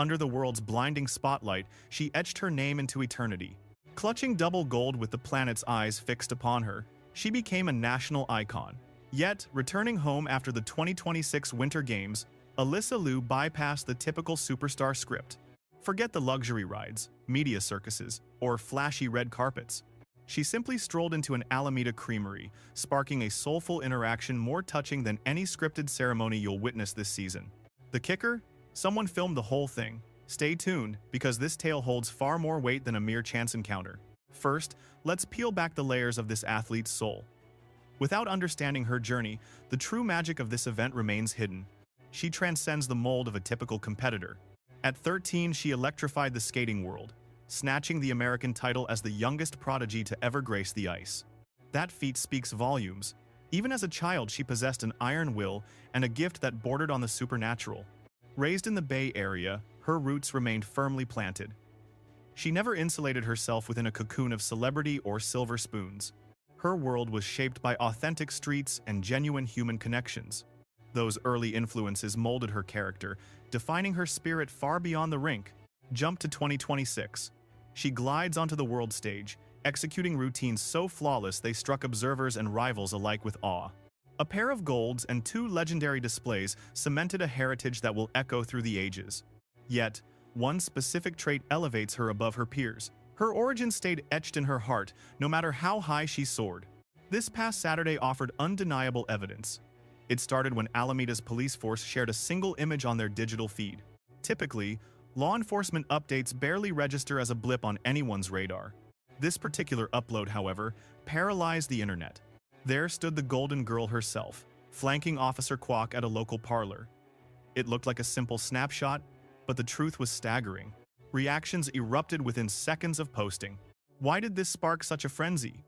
Under the world's blinding spotlight, she etched her name into eternity. Clutching double gold with the planet's eyes fixed upon her, she became a national icon. Yet, returning home after the 2026 Winter Games, Alysa Liu bypassed the typical superstar script. Forget the luxury rides, media circuses, or flashy red carpets. She simply strolled into an Alameda creamery, sparking a soulful interaction more touching than any scripted ceremony you'll witness this season. The kicker? Someone filmed the whole thing. Stay tuned, because this tale holds far more weight than a mere chance encounter. First, let's peel back the layers of this athlete's soul. Without understanding her journey, the true magic of this event remains hidden. She transcends the mold of a typical competitor. At 13, she electrified the skating world, snatching the American title as the youngest prodigy to ever grace the ice. That feat speaks volumes. Even as a child, she possessed an iron will and a gift that bordered on the supernatural. Raised in the Bay Area, her roots remained firmly planted. She never insulated herself within a cocoon of celebrity or silver spoons. Her world was shaped by authentic streets and genuine human connections. Those early influences molded her character, defining her spirit far beyond the rink. Jump to 2026. She glides onto the world stage, executing routines so flawless they struck observers and rivals alike with awe. A pair of golds and 2 legendary displays cemented a heritage that will echo through the ages. Yet, one specific trait elevates her above her peers. Her origin stayed etched in her heart, no matter how high she soared. This past Saturday offered undeniable evidence. It started when Alameda's police force shared a single image on their digital feed. Typically, law enforcement updates barely register as a blip on anyone's radar. This particular upload, however, paralyzed the internet. There stood the Golden Girl herself, flanking Officer Kwok at a local parlor. It looked like a simple snapshot, but the truth was staggering. Reactions erupted within seconds of posting. Why did this spark such a frenzy?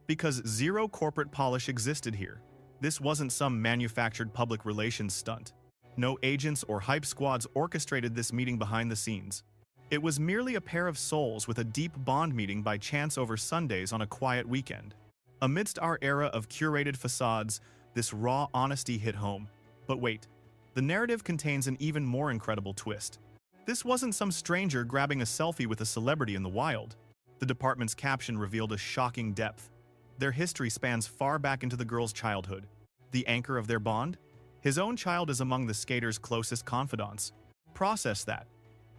Because zero corporate polish existed here. This wasn't some manufactured public relations stunt. No agents or hype squads orchestrated this meeting behind the scenes. It was merely a pair of souls with a deep bond meeting by chance over Sundays on a quiet weekend. Amidst our era of curated facades, this raw honesty hit home. But wait, the narrative contains an even more incredible twist. This wasn't some stranger grabbing a selfie with a celebrity in the wild. The department's caption revealed a shocking depth. Their history spans far back into the girl's childhood. The anchor of their bond? His own child is among the skater's closest confidants. Process that.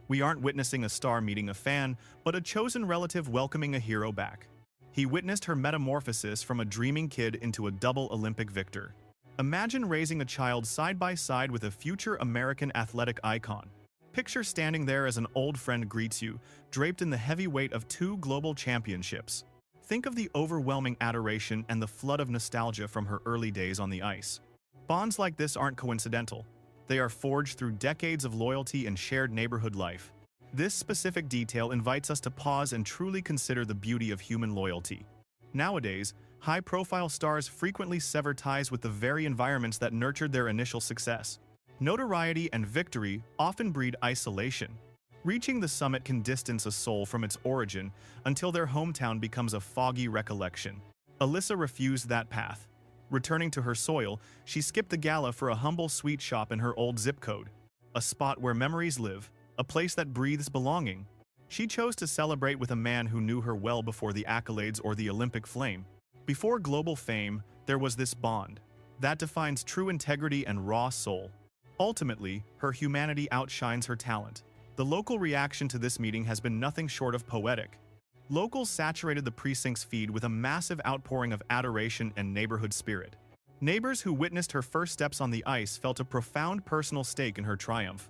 We aren't witnessing a star meeting a fan, but a chosen relative welcoming a hero back. He witnessed her metamorphosis from a dreaming kid into a double Olympic victor. Imagine raising a child side by side with a future American athletic icon. Picture standing there as an old friend greets you, draped in the heavy weight of 2 global championships. Think of the overwhelming adoration and the flood of nostalgia from her early days on the ice. Bonds like this aren't coincidental. They are forged through decades of loyalty and shared neighborhood life. This specific detail invites us to pause and truly consider the beauty of human loyalty. Nowadays, high-profile stars frequently sever ties with the very environments that nurtured their initial success. Notoriety and victory often breed isolation. Reaching the summit can distance a soul from its origin until their hometown becomes a foggy recollection. Alysa refused that path. Returning to her soil, she skipped the gala for a humble sweet shop in her old zip code. A spot where memories live, a place that breathes belonging. She chose to celebrate with a man who knew her well before the accolades or the Olympic flame. Before global fame, there was this bond. That defines true integrity and raw soul. Ultimately, her humanity outshines her talent. The local reaction to this meeting has been nothing short of poetic. Locals saturated the precinct's feed with a massive outpouring of adoration and neighborhood spirit. Neighbors who witnessed her first steps on the ice felt a profound personal stake in her triumph.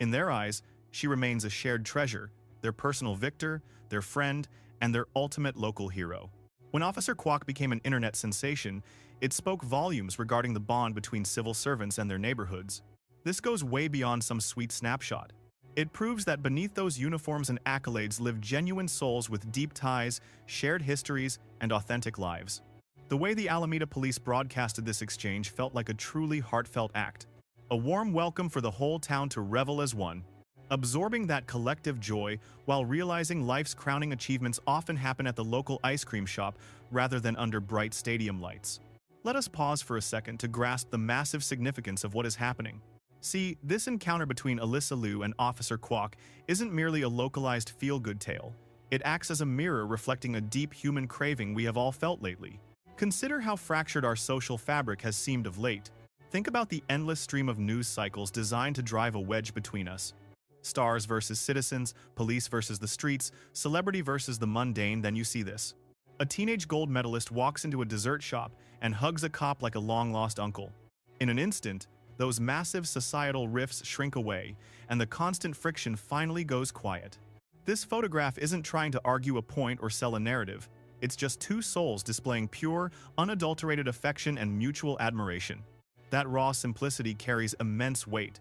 In their eyes, she remains a shared treasure, their personal victor, their friend, and their ultimate local hero. When Officer Kwok became an internet sensation, it spoke volumes regarding the bond between civil servants and their neighborhoods. This goes way beyond some sweet snapshot. It proves that beneath those uniforms and accolades live genuine souls with deep ties, shared histories, and authentic lives. The way the Alameda police broadcasted this exchange felt like a truly heartfelt act. A warm welcome for the whole town to revel as one. Absorbing that collective joy while realizing life's crowning achievements often happen at the local ice cream shop rather than under bright stadium lights. Let us pause for a second to grasp the massive significance of what is happening. See, this encounter between Alysa Liu and Officer Kwok isn't merely a localized feel-good tale. It acts as a mirror reflecting a deep human craving we have all felt lately. Consider how fractured our social fabric has seemed of late. Think about the endless stream of news cycles designed to drive a wedge between us. Stars versus citizens, police versus the streets, celebrity versus the mundane. Then you see this. A teenage gold medalist walks into a dessert shop and hugs a cop like a long-lost uncle. In an instant, those massive societal rifts shrink away, and the constant friction finally goes quiet. This photograph isn't trying to argue a point or sell a narrative. It's just two souls displaying pure, unadulterated affection and mutual admiration. That raw simplicity carries immense weight,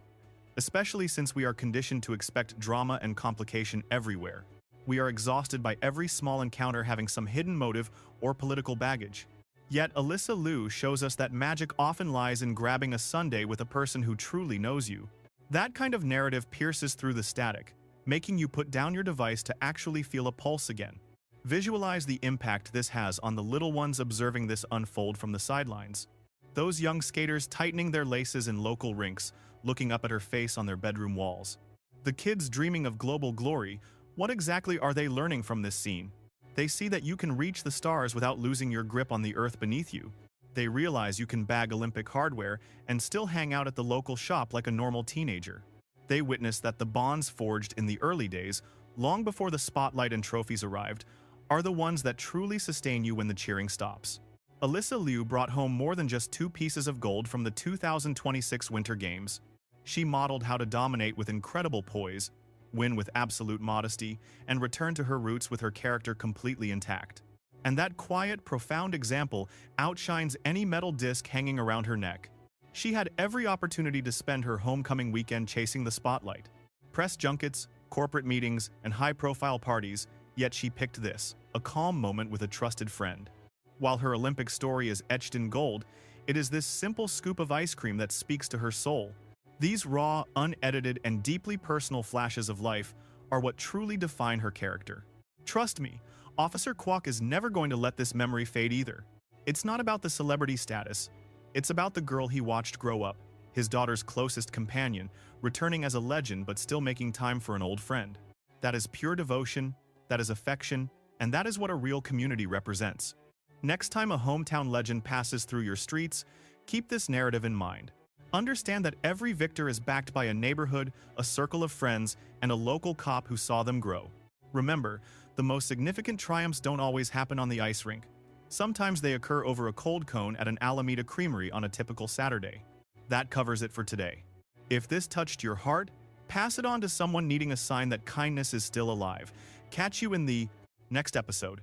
especially since we are conditioned to expect drama and complication everywhere. We are exhausted by every small encounter having some hidden motive or political baggage. Yet Alysa Liu shows us that magic often lies in grabbing a sundae with a person who truly knows you. That kind of narrative pierces through the static, making you put down your device to actually feel a pulse again. Visualize the impact this has on the little ones observing this unfold from the sidelines. Those young skaters tightening their laces in local rinks, looking up at her face on their bedroom walls. The kids dreaming of global glory. What exactly are they learning from this scene? They see that you can reach the stars without losing your grip on the earth beneath you. They realize you can bag Olympic hardware and still hang out at the local shop like a normal teenager. They witness that the bonds forged in the early days, long before the spotlight and trophies arrived, are the ones that truly sustain you when the cheering stops. Alysa Liu brought home more than just 2 pieces of gold from the 2026 Winter Games. She modeled how to dominate with incredible poise, win with absolute modesty, and return to her roots with her character completely intact. And that quiet, profound example outshines any metal disc hanging around her neck. She had every opportunity to spend her homecoming weekend chasing the spotlight. Press junkets, corporate meetings, and high-profile parties, yet she picked this, a calm moment with a trusted friend. While her Olympic story is etched in gold, it is this simple scoop of ice cream that speaks to her soul. These raw, unedited, and deeply personal flashes of life are what truly define her character. Trust me, Officer Kwok is never going to let this memory fade either. It's not about the celebrity status. It's about the girl he watched grow up, his daughter's closest companion, returning as a legend but still making time for an old friend. That is pure devotion, that is affection, and that is what a real community represents. Next time a hometown legend passes through your streets, keep this narrative in mind. Understand that every victor is backed by a neighborhood, a circle of friends, and a local cop who saw them grow. Remember, the most significant triumphs don't always happen on the ice rink. Sometimes they occur over a cold cone at an Alameda creamery on a typical Saturday. That covers it for today. If this touched your heart, pass it on to someone needing a sign that kindness is still alive. Catch you in the next episode.